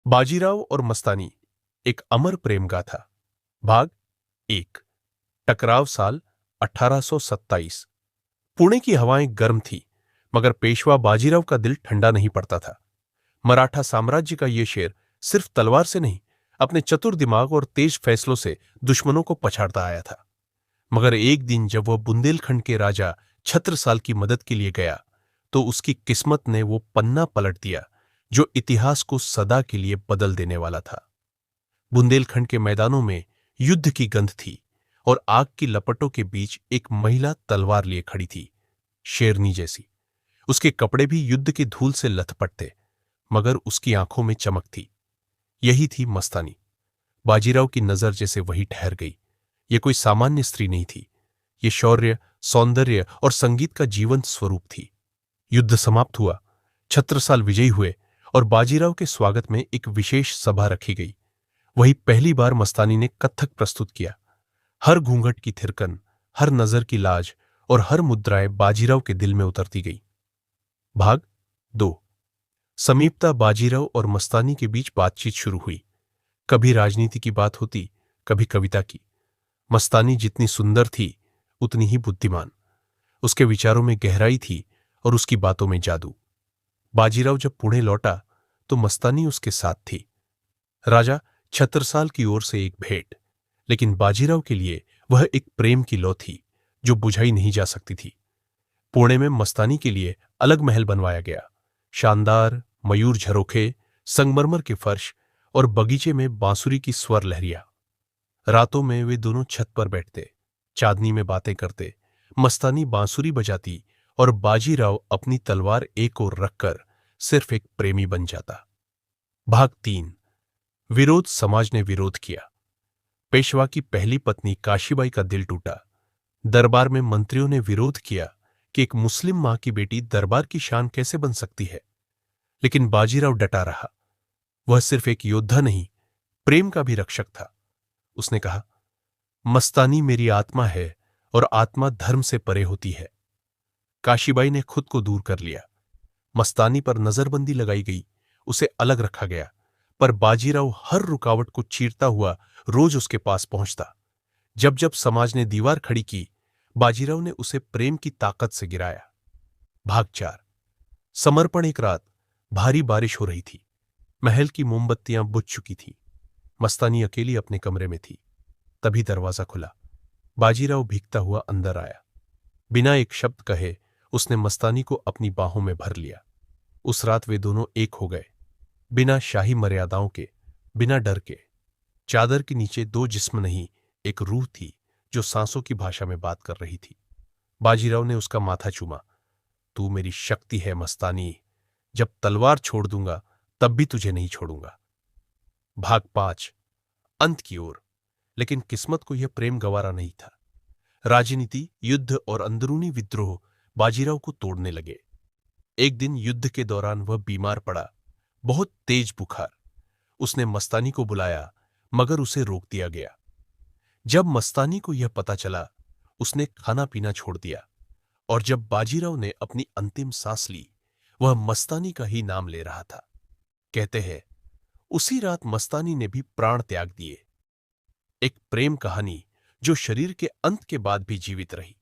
बाजीराव और मस्तानी, एक अमर प्रेम गाथा। भाग 1। टकराव साल 1827। पुणे की हवाएं गर्म थी, मगर पेशवा बाजीराव का दिल ठंडा नहीं पड़ता था। मराठा साम्राज्य का यह शेर सिर्फ तलवार से नहीं, अपने चतुर दिमाग और तेज फैसलों से दुश्मनों को पछाड़ता आया था। मगर एक दिन जब वह बुंदेलखंड के राजा छत्रसाल की मदद के लिए गया, तो उसकी किस्मत ने वो पन्ना पलट दिया जो इतिहास को सदा के लिए बदल देने वाला था। बुंदेलखंड के मैदानों में युद्ध की गंध थी और आग की लपटों के बीच एक महिला तलवार लिए खड़ी थी, शेरनी जैसी। उसके कपड़े भी युद्ध की धूल से लथपथ थे, मगर उसकी आंखों में चमक थी। यही थी मस्तानी। बाजीराव की नजर जैसे वही ठहर गई। ये कोई सामान्य स्त्री नहीं थी, ये शौर्य, सौंदर्य और संगीत का जीवंत स्वरूप थी। युद्ध समाप्त हुआ, छत्रसाल विजयी हुए और बाजीराव के स्वागत में एक विशेष सभा रखी गई। वही पहली बार मस्तानी ने कत्थक प्रस्तुत किया। हर घूंघट की थिरकन, हर नजर की लाज और हर मुद्राएं बाजीराव के दिल में उतरती गई। भाग 2। समीपता बाजीराव और मस्तानी के बीच बातचीत शुरू हुई। कभी राजनीति की बात होती, कभी कविता की। मस्तानी जितनी सुंदर थी, उतनी ही बुद्धिमान। उसके विचारों में गहराई थी और उसकी बातों में जादू। बाजीराव जब पुणे लौटा, तो मस्तानी उसके साथ थी। राजा छत्रसाल की ओर से एक भेंट, लेकिन बाजीराव के लिए वह एक प्रेम की लौ थी जो बुझाई नहीं जा सकती थी। पुणे में मस्तानी के लिए अलग महल बनवाया गया। शानदार मयूर झरोखे, संगमरमर के फर्श और बगीचे में बांसुरी की स्वर लहरिया। रातों में वे दोनों छत पर बैठते, चांदनी में बातें करते। मस्तानी बांसुरी बजाती और बाजीराव अपनी तलवार एक ओर रखकर सिर्फ एक प्रेमी बन जाता। भाग 3। विरोध। समाज ने विरोध किया। पेशवा की पहली पत्नी काशीबाई का दिल टूटा। दरबार में मंत्रियों ने विरोध किया कि एक मुस्लिम मां की बेटी दरबार की शान कैसे बन सकती है, लेकिन बाजीराव डटा रहा। वह सिर्फ एक योद्धा नहीं, प्रेम का भी रक्षक था। उसने कहा, मस्तानी मेरी आत्मा है और आत्मा धर्म से परे होती है। काशीबाई ने खुद को दूर कर लिया। मस्तानी पर नजरबंदी लगाई गई, उसे अलग रखा गया, पर बाजीराव हर रुकावट को चीरता हुआ रोज उसके पास पहुंचता। जब जब समाज ने दीवार खड़ी की, बाजीराव ने उसे प्रेम की ताकत से गिराया। भाग 4। समर्पण। एक रात भारी बारिश हो रही थी। महल की मोमबत्तियां बुझ चुकी थीं। मस्तानी अकेली अपने कमरे में थी। तभी दरवाजा खुला। बाजीराव भीगता हुआ अंदर आया। बिना एक शब्द कहे उसने मस्तानी को अपनी बाहों में भर लिया। उस रात वे दोनों एक हो गए, बिना शाही मर्यादाओं के, बिना डर के। चादर के नीचे दो जिस्म नहीं, एक रूह थी जो सांसों की भाषा में बात कर रही थी। बाजीराव ने उसका माथा चूमा। तू मेरी शक्ति है मस्तानी, जब तलवार छोड़ दूंगा तब भी तुझे नहीं छोड़ूंगा। भाग 5। अंत की ओर। लेकिन किस्मत को यह प्रेम गवारा नहीं था। राजनीति, युद्ध और अंदरूनी विद्रोह बाजीराव को तोड़ने लगे। एक दिन युद्ध के दौरान वह बीमार पड़ा, बहुत तेज बुखार। उसने मस्तानी को बुलाया, मगर उसे रोक दिया गया। जब मस्तानी को यह पता चला, उसने खाना पीना छोड़ दिया, और जब बाजीराव ने अपनी अंतिम सांस ली, वह मस्तानी का ही नाम ले रहा था। कहते हैं, उसी रात मस्तानी ने भी प्राण त्याग दिए। एक प्रेम कहानी जो शरीर के अंत के बाद भी जीवित रही।